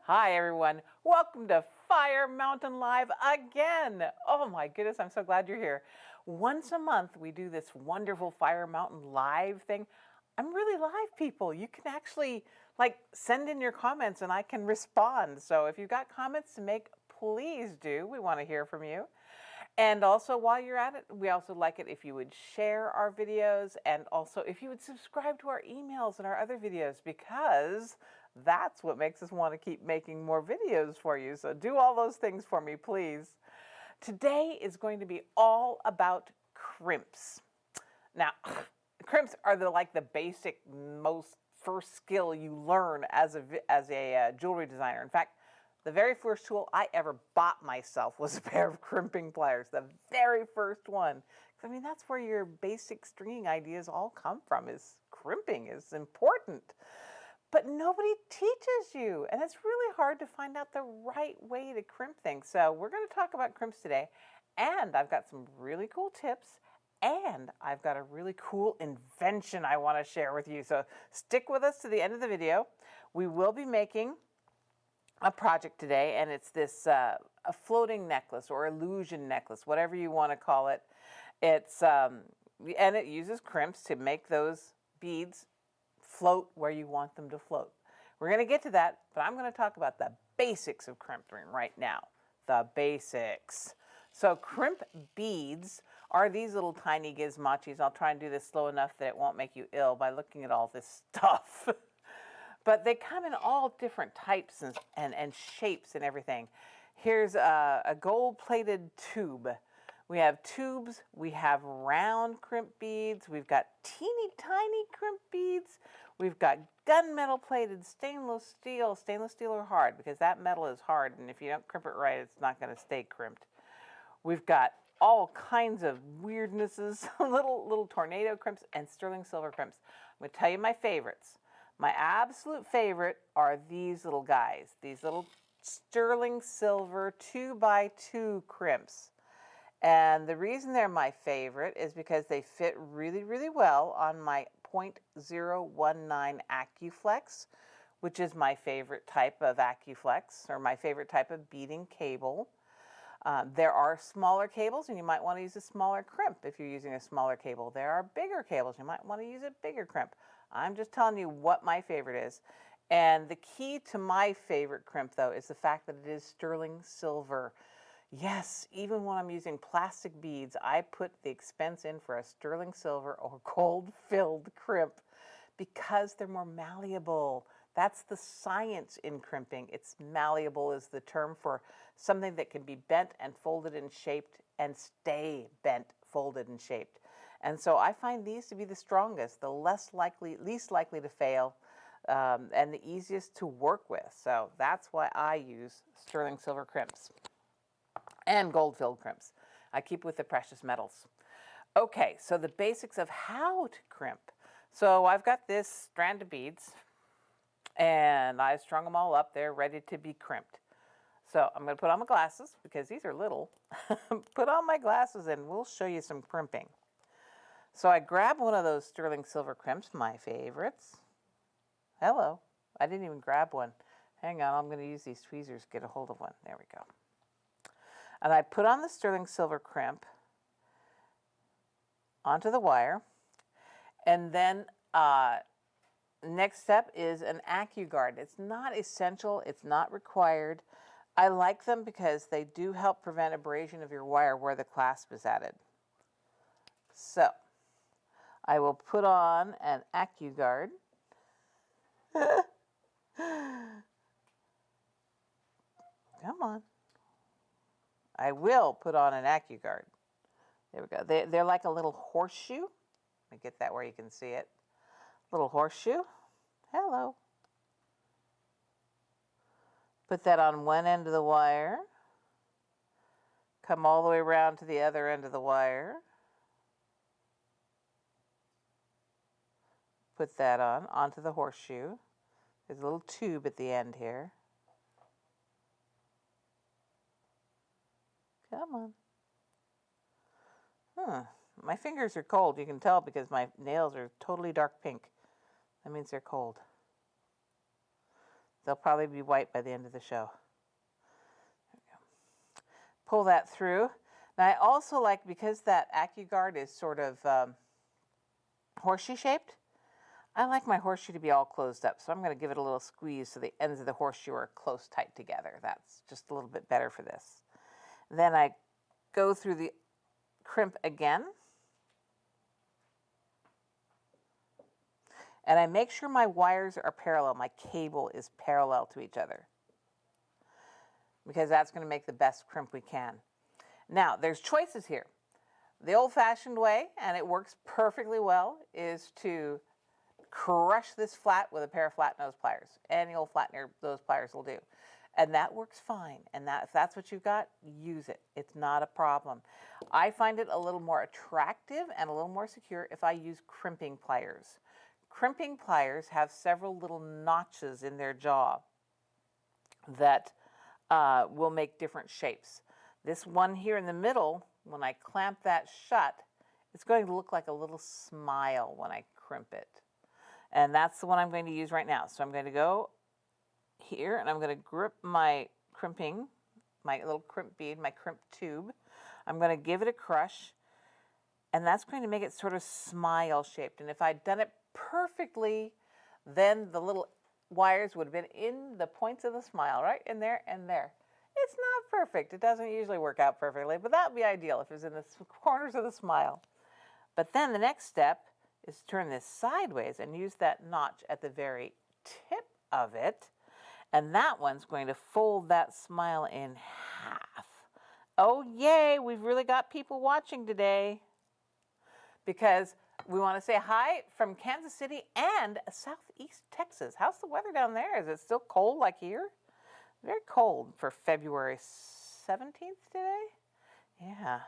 Hi everyone, welcome to Fire Mountain Live again. Oh my goodness, I'm so glad you're here. Once a month we do this wonderful Fire Mountain Live thing. I'm really live, people. You can actually send in your comments and I can respond. So if you've got comments to make, please do. We want to hear from you. And also, while you're at it, we also like it if you would share our videos and also if you would subscribe to our emails and our other videos, because that's what makes us want to keep making more videos for you. So do all those things for me, please. Today is going to be all about crimps. Now, crimps are the basic, most first skill you learn as a jewelry designer. In fact, the very first tool I ever bought myself was a pair of crimping pliers, the very first one. I mean, that's where your basic stringing ideas all come from, is crimping is important. But nobody teaches you, and it's really hard to find out the right way to crimp things. So we're going to talk about crimps today, and I've got some really cool tips, and I've got a really cool invention I want to share with you. So stick with us to the end of the video. We will be making a project today, and it's this a floating necklace or illusion necklace, whatever you want to call it. It's and it uses crimps to make those beads float where you want them to float. We're going to get to that, but I'm going to talk about the basics of crimping right now. The basics. So crimp beads are these little tiny gizmachis. I'll try and do this slow enough that it won't make you ill by looking at all this stuff. But they come in all different types and shapes and everything. Here's a gold-plated tube. We have tubes, we have round crimp beads, we've got teeny tiny crimp beads, we've got gunmetal plated stainless steel. Stainless steel are hard because that metal is hard, and if you don't crimp it right, it's not going to stay crimped. We've got all kinds of weirdnesses, little tornado crimps and sterling silver crimps. I'm going to tell you my favorites. My absolute favorite are these little guys, these little sterling silver 2x2 crimps. And the reason they're my favorite is because they fit really, really well on my .019 AccuFlex, which is my favorite type of AccuFlex, or my favorite type of beading cable. There are smaller cables, and you might want to use a smaller crimp if you're using a smaller cable. There are bigger cables. You might want to use a bigger crimp. I'm just telling you what my favorite is. And the key to my favorite crimp, though, is the fact that it is sterling silver. Yes, even when I'm using plastic beads, I put the expense in for a sterling silver or gold-filled crimp because they're more malleable. That's the science in crimping. It's malleable is the term for something that can be bent and folded and shaped and stay bent, folded, and shaped. And so I find these to be the strongest, the least likely to fail, and the easiest to work with. So that's why I use sterling silver crimps and gold-filled crimps. I keep with the precious metals. Okay, so the basics of how to crimp. So I've got this strand of beads, and I strung them all up. They're ready to be crimped. So I'm going to put on my glasses because these are little. Put on my glasses and we'll show you some crimping. So I grab one of those sterling silver crimps, my favorites. Hello. I didn't even grab one. Hang on, I'm going to use these tweezers to get a hold of one. There we go. And I put on the sterling silver crimp onto the wire. And then next step is an AccuGuard. It's not essential. It's not required. I like them because they do help prevent abrasion of your wire where the clasp is added. So I will put on an AccuGuard. Come on. I will put on an AccuGuard. There we go. They're like a little horseshoe. Let me get that where you can see it. Little horseshoe. Hello. Put that on one end of the wire. Come all the way around to the other end of the wire. Put that onto the horseshoe. There's a little tube at the end here. Come on. My fingers are cold. You can tell because my nails are totally dark pink. That means they're cold. They'll probably be white by the end of the show. Pull that through. Now I also like, because that AccuGuard is sort of horseshoe shaped, I like my horseshoe to be all closed up. So I'm going to give it a little squeeze so the ends of the horseshoe are close tight together. That's just a little bit better for this. Then I go through the crimp again. And I make sure my wires are parallel, my cable is parallel to each other, because that's going to make the best crimp we can. Now, there's choices here. The old-fashioned way, and it works perfectly well, is to crush this flat with a pair of flat nose pliers. Any old flat nose pliers will do. And that works fine. And if that's what you've got, use it. It's not a problem. I find it a little more attractive and a little more secure if I use crimping pliers. Crimping pliers have several little notches in their jaw that will make different shapes. This one here in the middle, when I clamp that shut, it's going to look like a little smile when I crimp it. And that's the one I'm going to use right now. So I'm going to go here and I'm going to grip my crimping, my little crimp bead, my crimp tube. I'm going to give it a crush, and that's going to make it sort of smile shaped. And if I'd done it perfectly, then the little wires would have been in the points of the smile, right? In there and there. It's not perfect. It doesn't usually work out perfectly, but that would be ideal if it was in the corners of the smile. But then the next step is to turn this sideways and use that notch at the very tip of it. And that one's going to fold that smile in half. Oh, yay, we've really got people watching today, because we want to say hi from Kansas City and Southeast Texas. How's the weather down there? Is it still cold like here? Very cold for February 17th today. Yeah.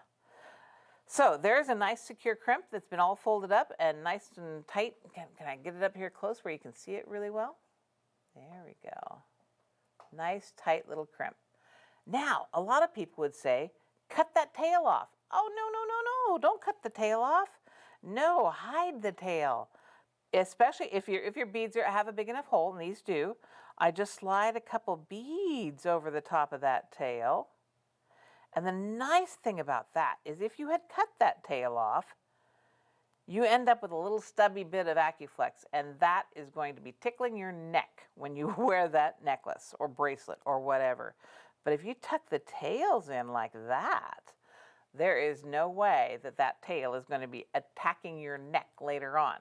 So there's a nice secure crimp that's been all folded up and nice and tight. Can I get it up here close where you can see it really well? There we go. Nice, tight little crimp. Now, a lot of people would say, cut that tail off. Oh, no, no, no, no. Don't cut the tail off. No, hide the tail. Especially if your beads have a big enough hole, and these do. I just slide a couple beads over the top of that tail. And the nice thing about that is if you had cut that tail off, you end up with a little stubby bit of AccuFlex, and that is going to be tickling your neck when you wear that necklace or bracelet or whatever. But if you tuck the tails in like that, there is no way that that tail is going to be attacking your neck later on.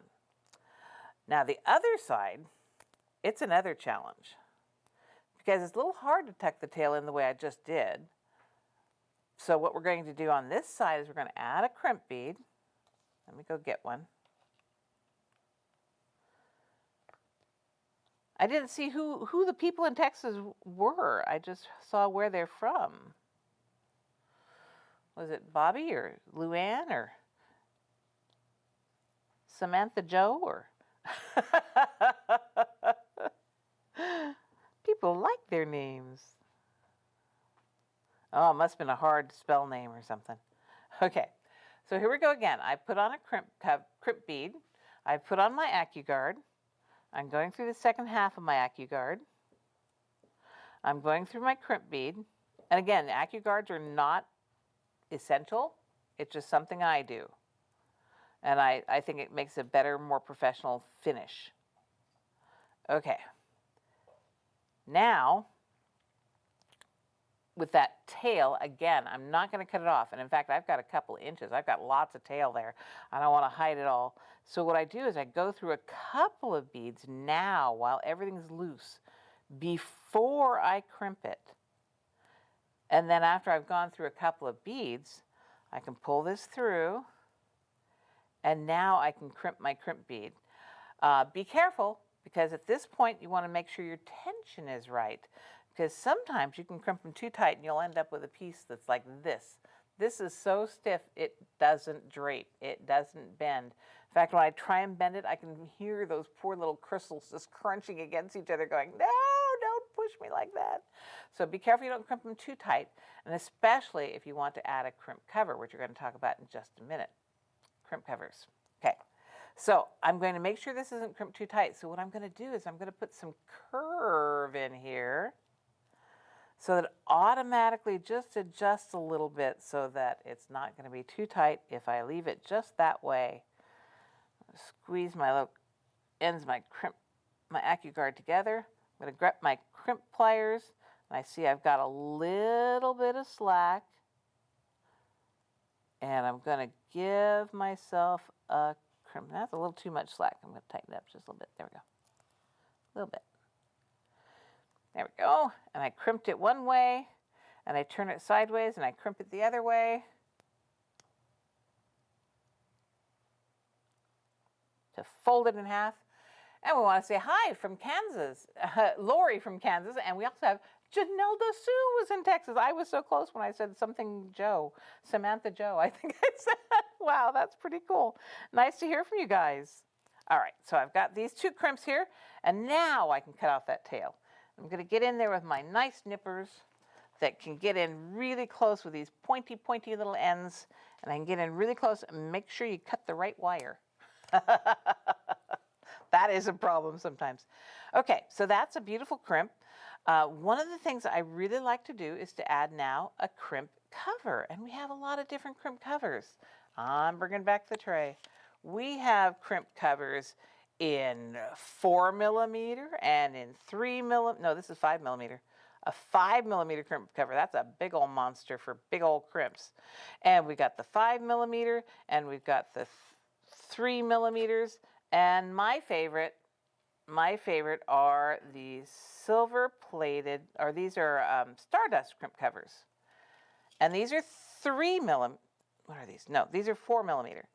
Now the other side, it's another challenge, because it's a little hard to tuck the tail in the way I just did. So what we're going to do on this side is we're going to add a crimp bead. Let me go get one. I didn't see who the people in Texas were. I just saw where they're from. Was it Bobby or Luann or Samantha Joe or? People like their names. Oh, it must have been a hard to spell name or something. Okay, so here we go again. I put on a crimp bead. I put on my AccuGuard. I'm going through the second half of my AccuGuard. I'm going through my crimp bead. And again, AccuGuards are not essential. It's just something I do. And I think it makes a better, more professional finish. Okay. Now, with that tail, again, I'm not going to cut it off. And in fact, I've got a couple inches. I've got lots of tail there. I don't want to hide it all. So what I do is I go through a couple of beads now while everything's loose before I crimp it. And then after I've gone through a couple of beads, I can pull this through. And now I can crimp my crimp bead. Be careful, because at this point you want to make sure your tension is right. Because sometimes you can crimp them too tight and you'll end up with a piece that's like this. This is so stiff it doesn't drape. It doesn't bend. In fact, when I try and bend it, I can hear those poor little crystals just crunching against each other going, no, don't push me like that. So be careful you don't crimp them too tight, and especially if you want to add a crimp cover, which we're going to talk about in just a minute. Crimp covers. Okay, So I'm going to make sure this isn't crimped too tight. So what I'm going to do is I'm going to put some curve in here so that it automatically just adjusts a little bit so that it's not going to be too tight if I leave it just that way. Squeeze my little ends of my AccuGuard together. I'm going to grab my crimp pliers, and I see I've got a little bit of slack, and I'm going to give myself a crimp. That's a little too much slack. I'm going to tighten it up just a little bit. There we go. A little bit. There we go. And I crimped it one way, and I turn it sideways, and I crimp it the other way to fold it in half. And we want to say hi from Kansas, Lori from Kansas, and we also have Janelda Sue was in Texas. I was so close when I said something Joe, Samantha Joe, I think I said. Wow, that's pretty cool. Nice to hear from you guys. All right, so I've got these two crimps here, and now I can cut off that tail. I'm going to get in there with my nice nippers that can get in really close with these pointy, pointy little ends, and I can get in really close and make sure you cut the right wire. That is a problem sometimes. Okay, so that's a beautiful crimp. One of the things I really like to do is to add now a crimp cover, and we have a lot of different crimp covers. I'm bringing back the tray. We have crimp covers in 4 millimeter and in 3 millimeter. No, this is 5 millimeter. A 5 millimeter crimp cover. That's a big old monster for big old crimps. And we got the 5 millimeter, and we've got the 3 millimeters. And my favorite are the silver plated, or these are Stardust crimp covers. And these are 3 millimeter. What are these? No, these are 4 millimeter.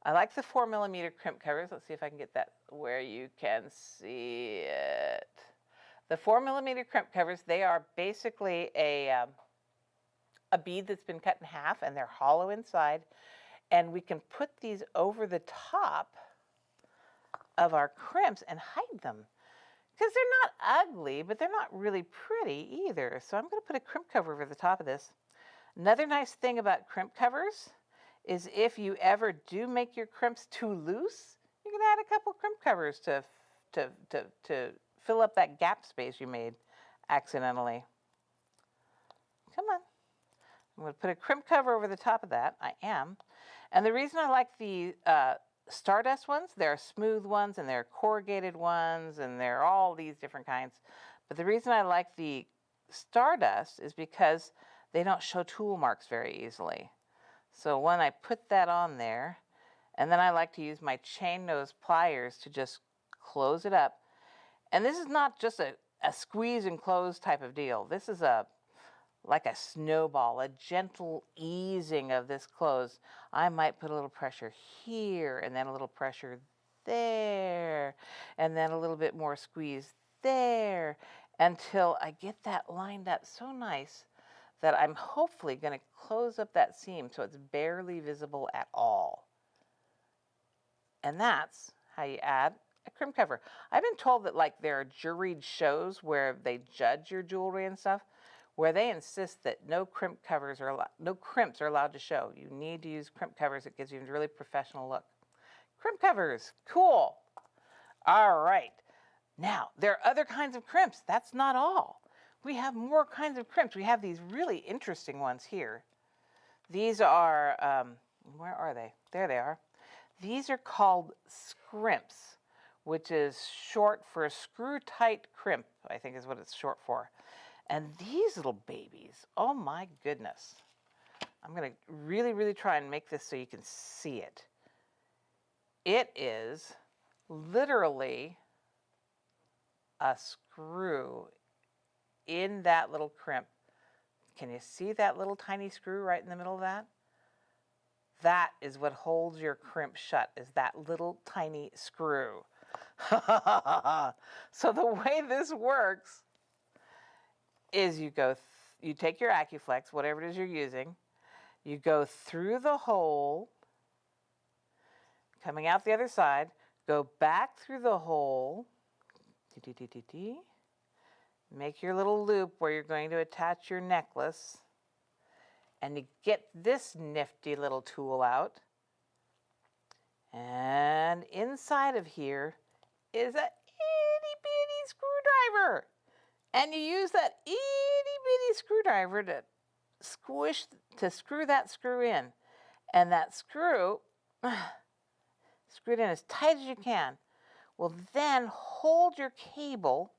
I like the 4 millimeter crimp covers. Let's see if I can get that where you can see it. The 4 millimeter crimp covers, they are basically a bead that's been cut in half, and they're hollow inside. And we can put these over the top of our crimps and hide them, because they're not ugly, but they're not really pretty either. So I'm going to put a crimp cover over the top of this. Another nice thing about crimp covers is if you ever do make your crimps too loose, you can add a couple crimp covers to fill up that gap space you made accidentally. Come on. I'm going to put a crimp cover over the top of that. I am. And the reason I like the Stardust ones, there are smooth ones and there are corrugated ones and there are all these different kinds. But the reason I like the Stardust is because they don't show tool marks very easily. So when I put that on there, and then I like to use my chain nose pliers to just close it up. And this is not just a squeeze and close type of deal. This is like a snowball, a gentle easing of this close. I might put a little pressure here, and then a little pressure there, and then a little bit more squeeze there, until I get that lined up so nice that I'm hopefully going to close up that seam so it's barely visible at all. And that's how you add a crimp cover. I've been told that like there are juried shows where they judge your jewelry and stuff, where they insist that no crimps are allowed to show. You need to use crimp covers. It gives you a really professional look. Crimp covers, cool. All right. Now, there are other kinds of crimps. That's not all. We have more kinds of crimps. We have these really interesting ones here. These are, where are they? There they are. These are called scrimps, which is short for screw tight crimp, I think is what it's short for. And these little babies, oh my goodness. I'm going to really, really try and make this so you can see it. It is literally a screw in that little crimp. Can you see that little tiny screw right in the middle of that? That is what holds your crimp shut, is that little tiny screw. So the way this works is you take your AccuFlex, whatever it is you're using, you go through the hole, coming out the other side, go back through the hole, make your little loop where you're going to attach your necklace, and you get this nifty little tool out, And inside of here is a itty bitty screwdriver. And you use that itty bitty screwdriver to screw that screw in. And that screw, screwed in as tight as you can, will then hold your cable.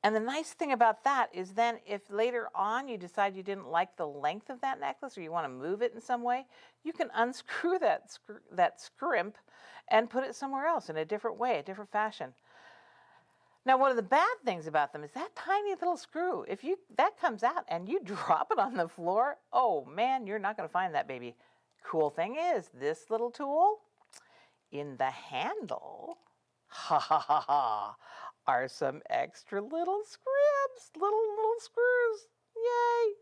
And the nice thing about that is then if later on you decide you didn't like the length of that necklace or you want to move it in some way, you can unscrew that scrimp and put it somewhere else in a different way, a different fashion. Now, one of the bad things about them is that tiny little screw. If that comes out and you drop it on the floor, oh man, you're not going to find that baby. Cool thing is, this little tool in the handle, are some extra little scrimps, little screws. Yay!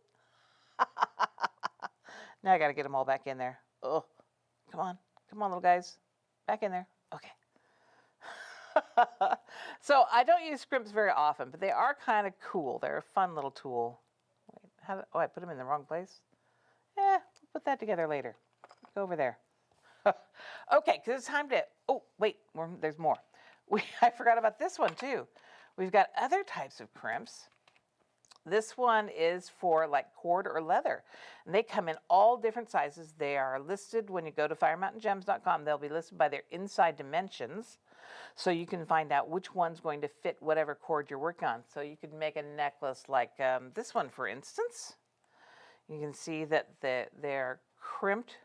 Now I got to get them all back in there. Oh, come on, little guys, back in there. Okay. So I don't use scrimps very often, but they are kind of cool. They're a fun little tool. Wait, I put them in the wrong place. Put that together later. Go over there. Okay, because it's time to, oh, wait, there's more. I forgot about this one too. We've got other types of crimps. This one is for like cord or leather. And they come in all different sizes. They are listed when you go to firemountaingems.com. They'll be listed by their inside dimensions. So you can find out which one's going to fit whatever cord you're working on. So you could make a necklace like this one, for instance. You can see that they're crimped,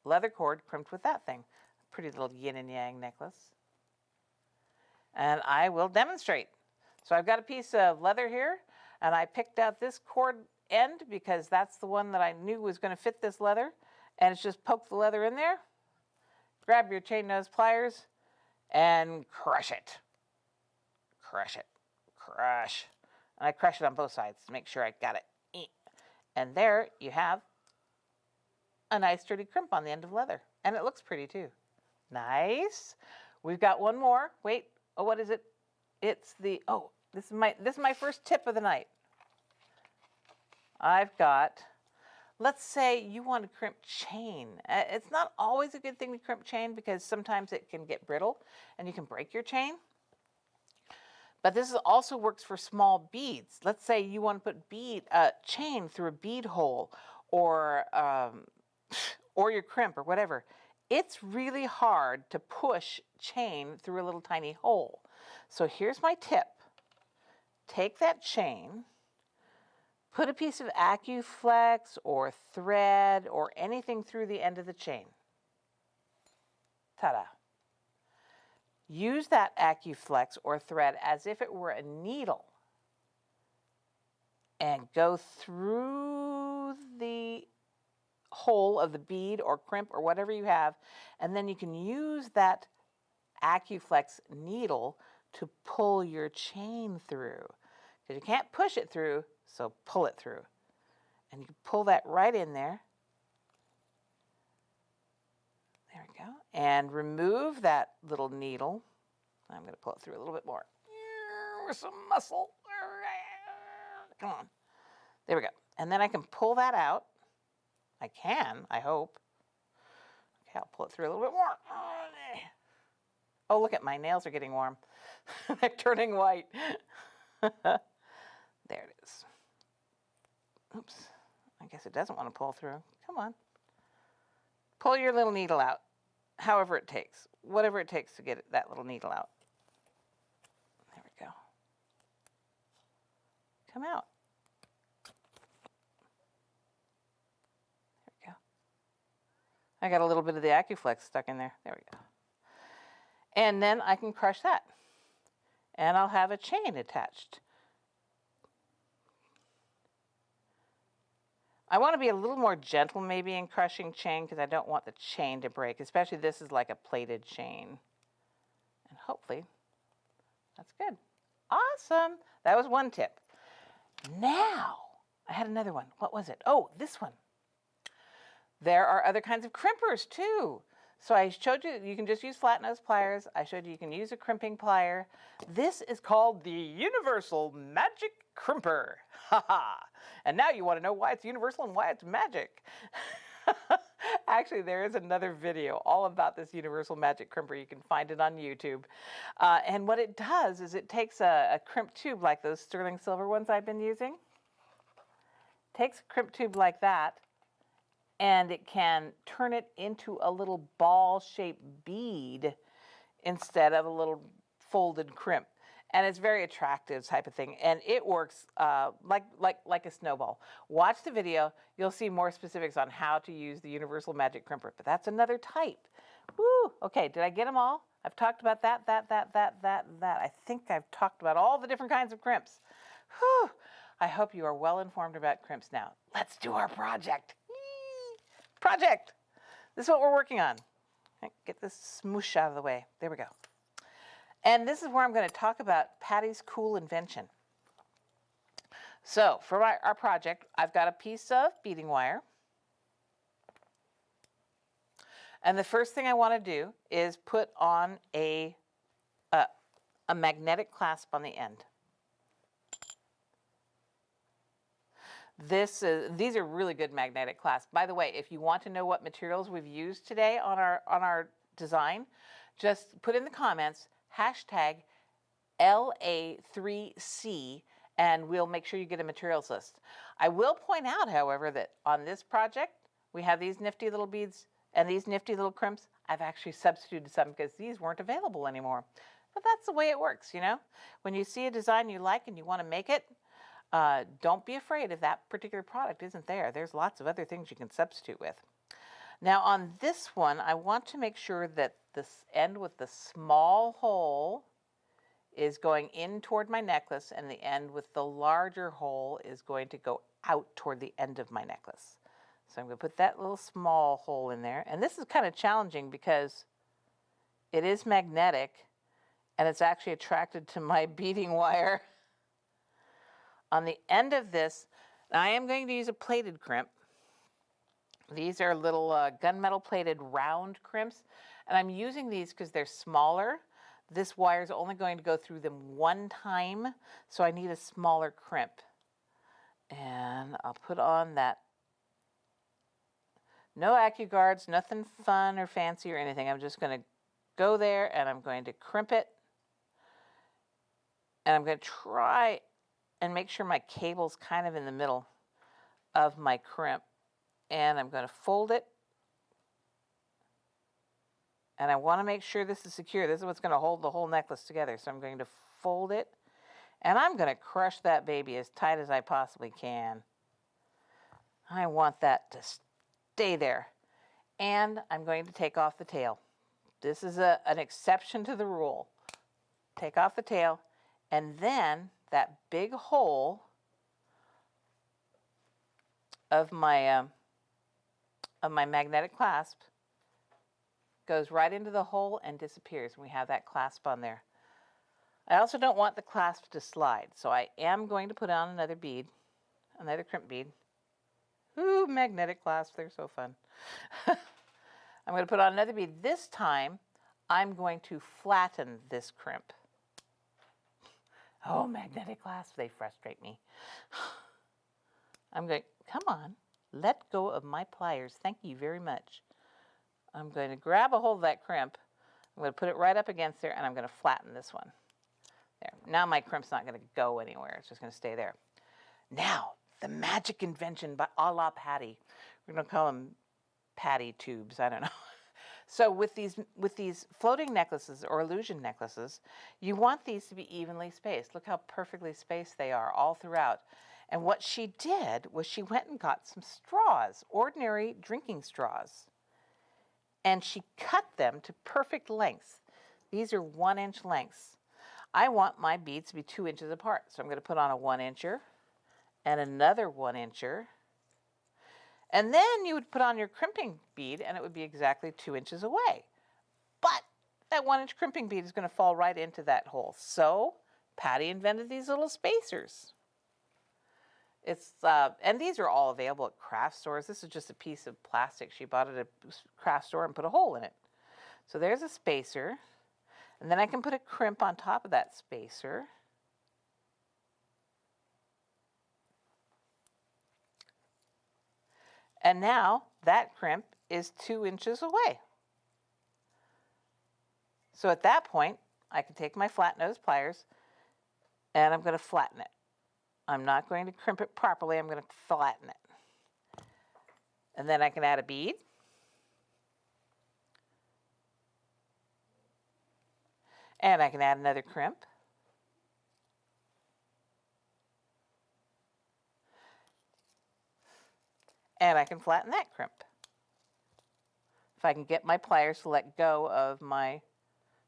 leather cord crimped with that thing. Pretty little yin and yang necklace. And I will demonstrate. So I've got a piece of leather here, and I picked out this cord end because that's the one that I knew was going to fit this leather. And it's just poke the leather in there, grab your chain nose pliers, and crush it. Crush it. Crush. And I crush it on both sides to make sure I got it. And there you have a nice sturdy crimp on the end of leather. And it looks pretty too. Nice. We've got one more. Wait. Oh, what is it? It's the, this is my first tip of the night. I've got, let's say you want to crimp chain. It's not always a good thing to crimp chain because sometimes it can get brittle and you can break your chain. But this also works for small beads. Let's say you want to put chain through a bead hole or your crimp or whatever. It's really hard to push chain through a little tiny hole. So here's my tip. Take that chain, put a piece of AccuFlex or thread or anything through the end of the chain. Ta-da. Use that AccuFlex or thread as if it were a needle and go through the hole of the bead or crimp or whatever you have, and then you can use that AccuFlex needle to pull your chain through. Because you can't push it through, so pull it through. And you can pull that right in there. There we go. And remove that little needle. I'm going to pull it through a little bit more. With some muscle. Come on. There we go. And then I can pull that out. I can, I hope. Okay, I'll pull it through a little bit more. Oh, look at my nails are getting warm. They're turning white. There it is. Oops. I guess it doesn't want to pull through. Come on. Pull your little needle out. However it takes. Whatever it takes to get that little needle out. There we go. Come out. There we go. I got a little bit of the AccuFlex stuck in there. There we go. And then I can crush that. And I'll have a chain attached. I want to be a little more gentle maybe in crushing chain because I don't want the chain to break, especially this is like a plated chain. And hopefully that's good. Awesome. That was one tip. Now, I had another one. What was it? Oh, this one. There are other kinds of crimpers too. So I showed you, you can just use flat nose pliers. I showed you can use a crimping plier. This is called the Universal Magic Crimper. Ha ha. And now you want to know why it's universal and why it's magic. Actually, there is another video all about this universal magic crimper. You can find it on YouTube. And what it does is it takes a crimp tube like those sterling silver ones I've been using. Takes a crimp tube like that, and it can turn it into a little ball-shaped bead instead of a little folded crimp. And it's very attractive type of thing. And it works like a snowball. Watch the video. You'll see more specifics on how to use the universal magic crimper. But that's another type. Woo! Okay, did I get them all? I've talked about that. I think I've talked about all the different kinds of crimps. Whew! I hope you are well informed about crimps now. Let's do our project. Yee! Project! This is what we're working on. Get this smoosh out of the way. There we go. And this is where I'm going to talk about Patty's cool invention. So for our project, I've got a piece of beading wire. And the first thing I want to do is put on a magnetic clasp on the end. These are really good magnetic clasps. By the way, if you want to know what materials we've used today on our design, just put in the comments hashtag LA3C, and we'll make sure you get a materials list. I will point out, however, that on this project, we have these nifty little beads and these nifty little crimps. I've actually substituted some because these weren't available anymore. But that's the way it works, you know? When you see a design you like and you want to make it, don't be afraid if that particular product isn't there. There's lots of other things you can substitute with. Now on this one, I want to make sure that this end with the small hole is going in toward my necklace, and the end with the larger hole is going to go out toward the end of my necklace. So I'm going to put that little small hole in there. And this is kind of challenging because it is magnetic and it's actually attracted to my beading wire. On the end of this, I am going to use a plated crimp. These are little gunmetal plated round crimps, and I'm using these because they're smaller. This wire is only going to go through them one time, so I need a smaller crimp. And I'll put on that. No AccuGuards, nothing fun or fancy or anything. I'm just going to go there and I'm going to crimp it. And I'm going to try and make sure my cable's kind of in the middle of my crimp. And I'm going to fold it. And I want to make sure this is secure. This is what's going to hold the whole necklace together. So I'm going to fold it. And I'm going to crush that baby as tight as I possibly can. I want that to stay there. And I'm going to take off the tail. This is an exception to the rule. Take off the tail. And then that big hole of my magnetic clasp goes right into the hole and disappears. We have that clasp on there. I also don't want the clasp to slide, so I am going to put on another bead, another crimp bead. Ooh, magnetic clasps, they're so fun. I'm going to put on another bead. This time, I'm going to flatten this crimp. Oh, magnetic clasps, they frustrate me. I'm going, come on, let go of my pliers. Thank you very much. I'm going to grab a hold of that crimp. I'm going to put it right up against there, and I'm going to flatten this one. There. Now my crimp's not going to go anywhere. It's just going to stay there. Now, the magic invention by a la Patty. We're going to call them Patty tubes. I don't know. So with these floating necklaces or illusion necklaces, you want these to be evenly spaced. Look how perfectly spaced they are all throughout. And what she did was she went and got some straws, ordinary drinking straws. And she cut them to perfect lengths. These are 1-inch lengths. I want my beads to be 2 inches apart. So I'm going to put on a 1-incher and another 1-incher. And then you would put on your crimping bead and it would be exactly 2 inches away. But that 1-inch crimping bead is going to fall right into that hole. So Patty invented these little spacers. And these are all available at craft stores. This is just a piece of plastic she bought at a craft store and put a hole in it. So there's a spacer. And then I can put a crimp on top of that spacer. And now that crimp is 2 inches away. So at that point, I can take my flat nose pliers and I'm going to flatten it. I'm not going to crimp it properly, I'm going to flatten it. And then I can add a bead. And I can add another crimp. And I can flatten that crimp. If I can get my pliers to let go of my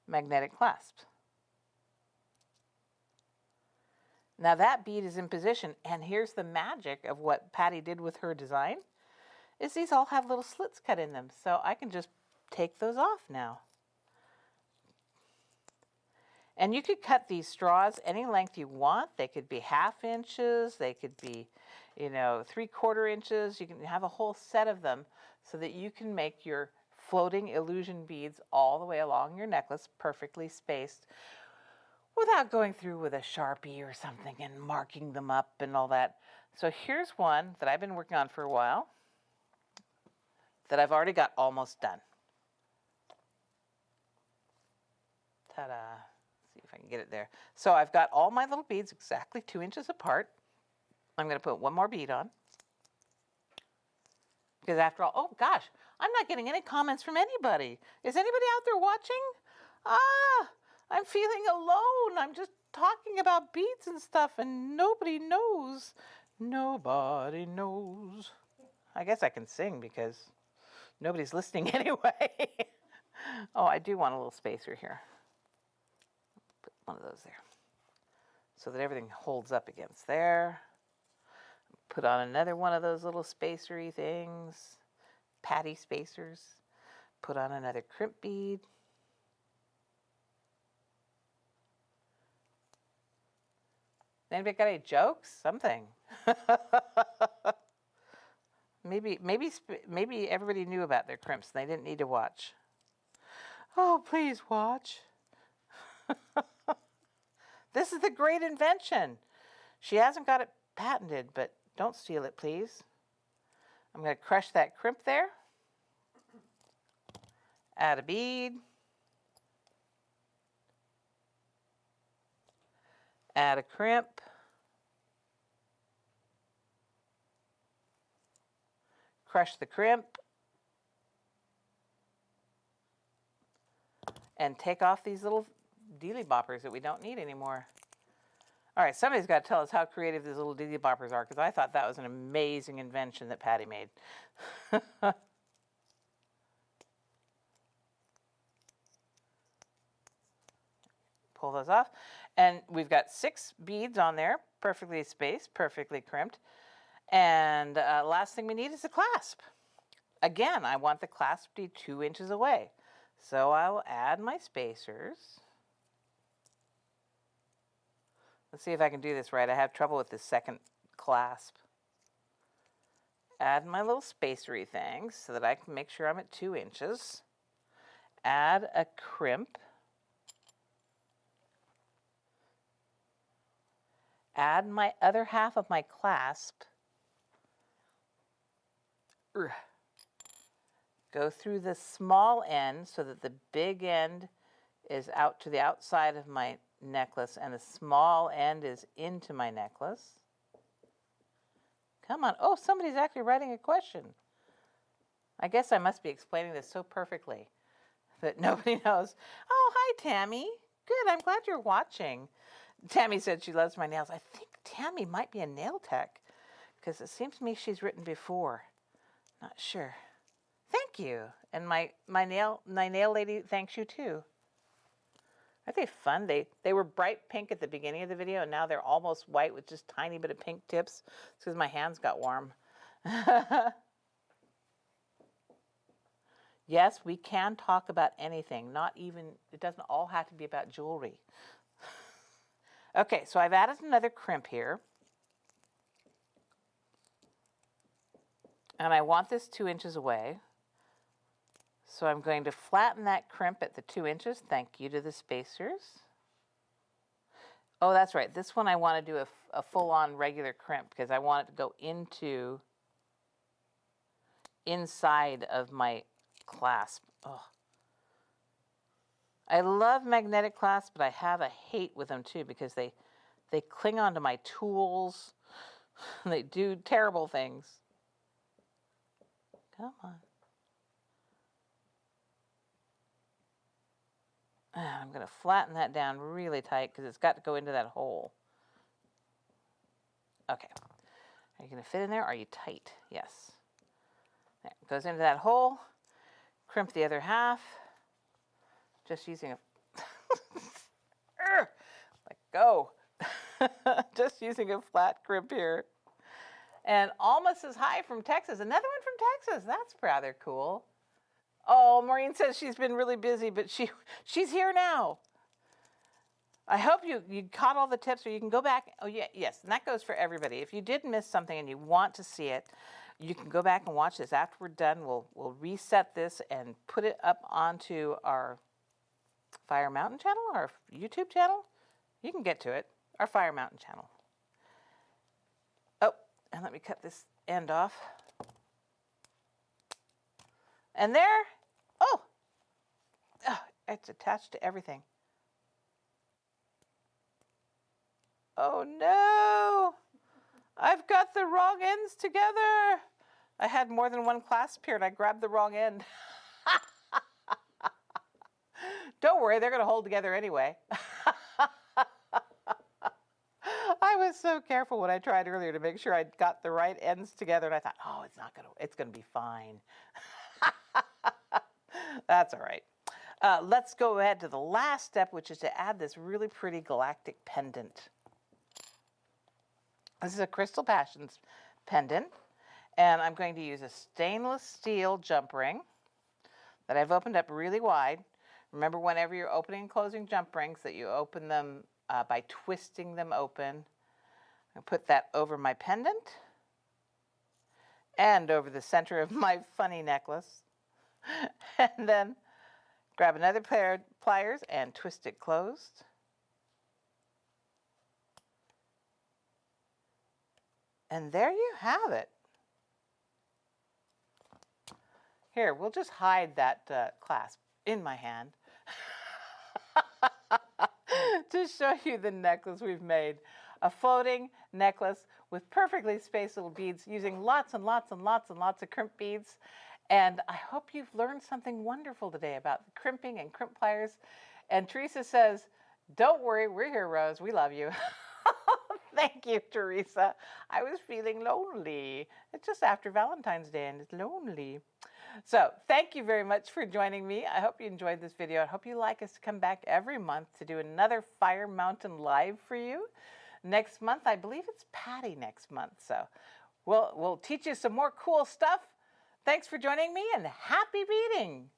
magnetic clasps. Now that bead is in position, and here's the magic of what Patty did with her design, is these all have little slits cut in them, so I can just take those off now. And you could cut these straws any length you want. They could be 1/2 inches, they could be, 3/4 inches. You can have a whole set of them so that you can make your floating illusion beads all the way along your necklace, perfectly spaced, without going through with a Sharpie or something and marking them up and all that. So here's one that I've been working on for a while that I've already got almost done. Ta-da. See if I can get it there. So I've got all my little beads exactly 2 inches apart. I'm going to put one more bead on. Because after all, oh gosh, I'm not getting any comments from anybody. Is anybody out there watching? I'm feeling alone. I'm just talking about beads and stuff and nobody knows. Nobody knows. I guess I can sing because nobody's listening anyway. Oh, I do want a little spacer here. Put one of those there so that everything holds up against there. Put on another one of those little spacery things, patty spacers. Put on another crimp bead. Anybody got any jokes? Something. maybe everybody knew about their crimps and they didn't need to watch. Oh, please watch. This is the great invention. She hasn't got it patented, but don't steal it, please. I'm going to crush that crimp there. Add a bead. Add a crimp. Crush the crimp. And take off these little dealy boppers that we don't need anymore. All right, somebody's got to tell us how creative these little dealy boppers are, because I thought that was an amazing invention that Patty made. Pull those off. And we've got 6 beads on there, perfectly spaced, perfectly crimped. And last thing we need is a clasp. Again, I want the clasp to be 2 inches away. So I will add my spacers. Let's see if I can do this right. I have trouble with this second clasp. Add my little spacery things so that I can make sure I'm at 2 inches. Add a crimp. Add my other half of my clasp. Go through the small end so that the big end is out to the outside of my necklace and the small end is into my necklace. Come on. Oh, somebody's actually writing a question. I guess I must be explaining this so perfectly that nobody knows. Oh, hi, Tammy. Good. I'm glad you're watching. Tammy said she loves my nails. I think Tammy might be a nail tech because it seems to me she's written before. Not sure. Thank you. And my nail lady thanks you too. Aren't they fun? They were bright pink at the beginning of the video and now they're almost white with just tiny bit of pink tips. It's because my hands got warm. Yes, we can talk about anything. It doesn't all have to be about jewelry. Okay, so I've added another crimp here. And I want this 2 inches away. So I'm going to flatten that crimp at the 2 inches. Thank you to the spacers. Oh, that's right. This one I want to do a full-on regular crimp because I want it to go inside of my clasp. Oh. I love magnetic clasps, but I have a hate with them too because they cling onto my tools. They do terrible things. Come on. I'm going to flatten that down really tight because it's got to go into that hole. Okay. Are you going to fit in there? Are you tight? Yes. There, it goes into that hole. Crimp the other half. Just using a... Let go. Just using a flat crimp here. And Alma says hi from Texas. Another one from Texas. That's rather cool. Oh, Maureen says she's been really busy, but she's here now. I hope you caught all the tips, or you can go back. Oh, yeah, yes, and that goes for everybody. If you did miss something and you want to see it, you can go back and watch this. After we're done, we'll reset this and put it up onto our Fire Mountain channel, our YouTube channel. You can get to it, our Fire Mountain channel. Oh, and let me cut this end off. And there, oh, it's attached to everything. Oh no, I've got the wrong ends together. I had more than one clasp here and I grabbed the wrong end. Don't worry, they're gonna hold together anyway. I was so careful when I tried earlier to make sure I got the right ends together, and I thought, oh, it's gonna be fine. That's all right. Let's go ahead to the last step, which is to add this really pretty galactic pendant. This is a Crystal Passions pendant, and I'm going to use a stainless steel jump ring that I've opened up really wide. Remember, whenever you're opening and closing jump rings, that you open them by twisting them open. I put that over my pendant and over the center of my funny necklace. And then grab another pair of pliers and twist it closed. And there you have it. Here, we'll just hide that clasp in my hand to show you the necklace we've made. A floating necklace with perfectly spaced little beads using lots and lots and lots and lots of crimp beads. And I hope you've learned something wonderful today about crimping and crimp pliers. And Teresa says, don't worry, we're here, Rose. We love you. Thank you, Teresa. I was feeling lonely. It's just after Valentine's Day and it's lonely. So thank you very much for joining me. I hope you enjoyed this video. I hope you like us to come back every month to do another Fire Mountain Live for you. Next month, I believe it's Patty next month. So we'll teach you some more cool stuff. Thanks for joining me and happy beading.